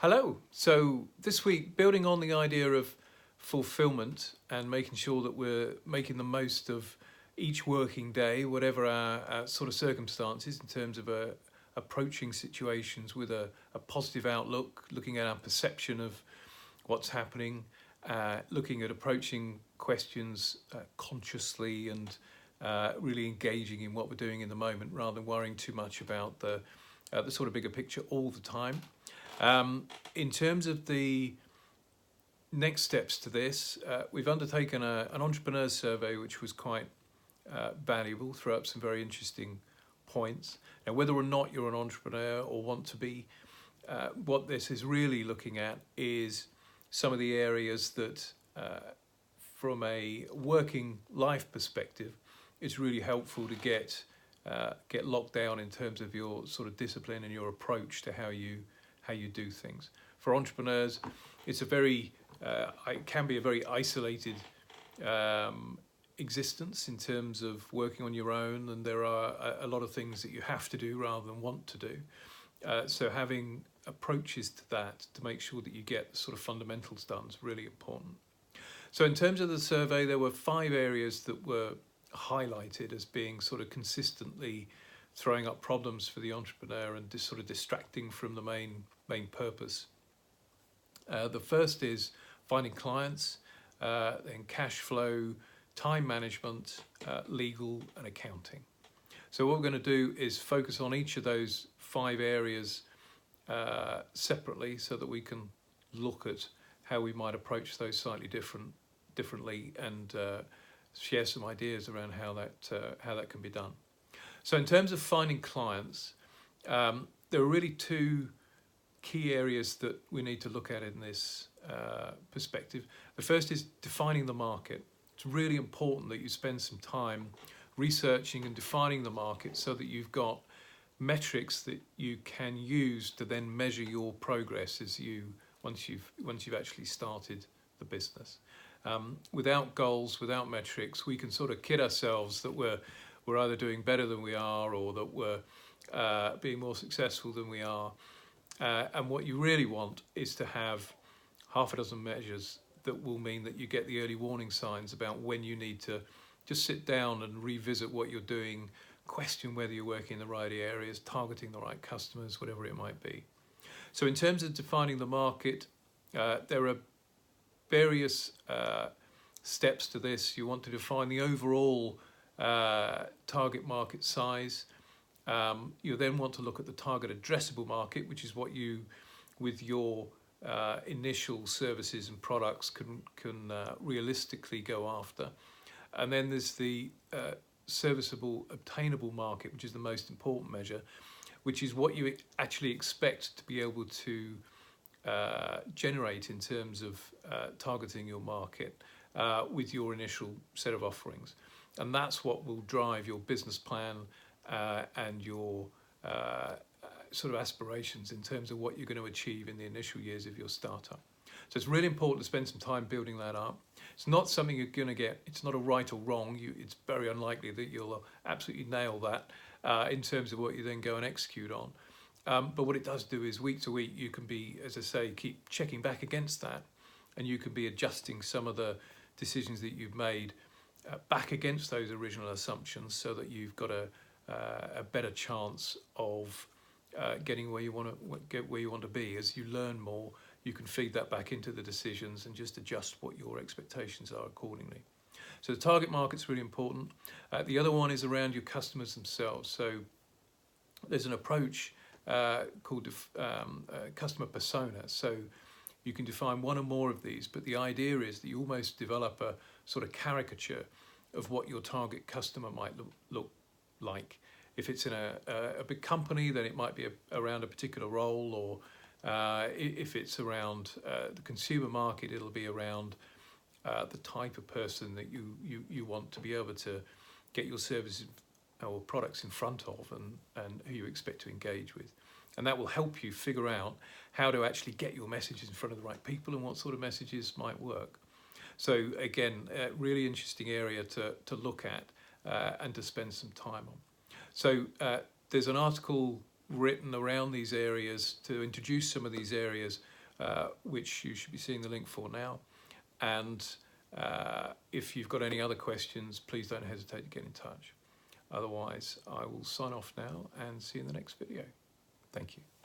Hello. So this week, building on the idea of fulfillment and making sure that we're making the most of each working day, whatever our sort of circumstances in terms of approaching situations with a positive outlook, looking at our perception of what's happening, looking at approaching questions consciously and really engaging in what we're doing in the moment rather than worrying too much about the sort of bigger picture all the time. In terms of the next steps to this, we've undertaken an entrepreneur survey, which was quite valuable, threw up some very interesting points. Now, whether or not you're an entrepreneur or want to be, what this is really looking at is some of the areas that, from a working life perspective, it's really helpful to get locked down in terms of your sort of discipline and your approach to how you do things. For entrepreneurs, it's it can be a very isolated existence in terms of working on your own, and there are a lot of things that you have to do rather than want to do. So having approaches to that to make sure that you get the sort of fundamentals done is really important. So in terms of the survey, there were 5 areas that were highlighted as being sort of consistently throwing up problems for the entrepreneur and just sort of distracting from the main purpose. The first is finding clients, then cash flow, time management, legal and accounting. So what we're going to do is focus on each of those 5 areas separately so that we can look at how we might approach those slightly differently and share some ideas around how that can be done. So in terms of finding clients, there are really 2 key areas that we need to look at in this perspective. The first is defining the market. It's really important that you spend some time researching and defining the market so that you've got metrics that you can use to then measure your progress once you've actually started the business. Without goals, without metrics, we can sort of kid ourselves that we're either doing better than we are or that we're being more successful than we are. And what you really want is to have half a dozen measures that will mean that you get the early warning signs about when you need to just sit down and revisit what you're doing, question whether you're working in the right areas, targeting the right customers, whatever it might be. So in terms of defining the market, there are various steps to this. You want to define the overall target market size. You then want to look at the target addressable market, which is what you, with your initial services and products, can realistically go after. And then there's the serviceable obtainable market, which is the most important measure, which is what you actually expect to be able to generate in terms of targeting your market with your initial set of offerings. And that's what will drive your business plan and your sort of aspirations in terms of what you're going to achieve in the initial years of your startup. So it's really important to spend some time building that up. It's not something you're going to get, it's not a right or wrong. It's very unlikely that you'll absolutely nail that in terms of what you then go and execute on. But what it does do is week to week, you can be, as I say, keep checking back against that, and you can be adjusting some of the decisions that you've made back against those original assumptions so that you've got a better chance of getting where you want to be. As you learn more, you can feed that back into the decisions and just adjust what your expectations are accordingly. So the target market's really important. The other one is around your customers themselves. So there's an approach called customer persona. So you can define one or more of these, but the idea is that you almost develop a sort of caricature of what your target customer might look like. If it's in a big company, then it might be around a particular role, or if it's around the consumer market, it'll be around the type of person that you want to be able to get your services or products in front of and who you expect to engage with. And that will help you figure out how to actually get your messages in front of the right people and what sort of messages might work. So again, a really interesting area to look at and to spend some time on. So there's an article written around these areas to introduce some of these areas, which you should be seeing the link for now. And if you've got any other questions, please don't hesitate to get in touch. Otherwise, I will sign off now and see you in the next video. Thank you.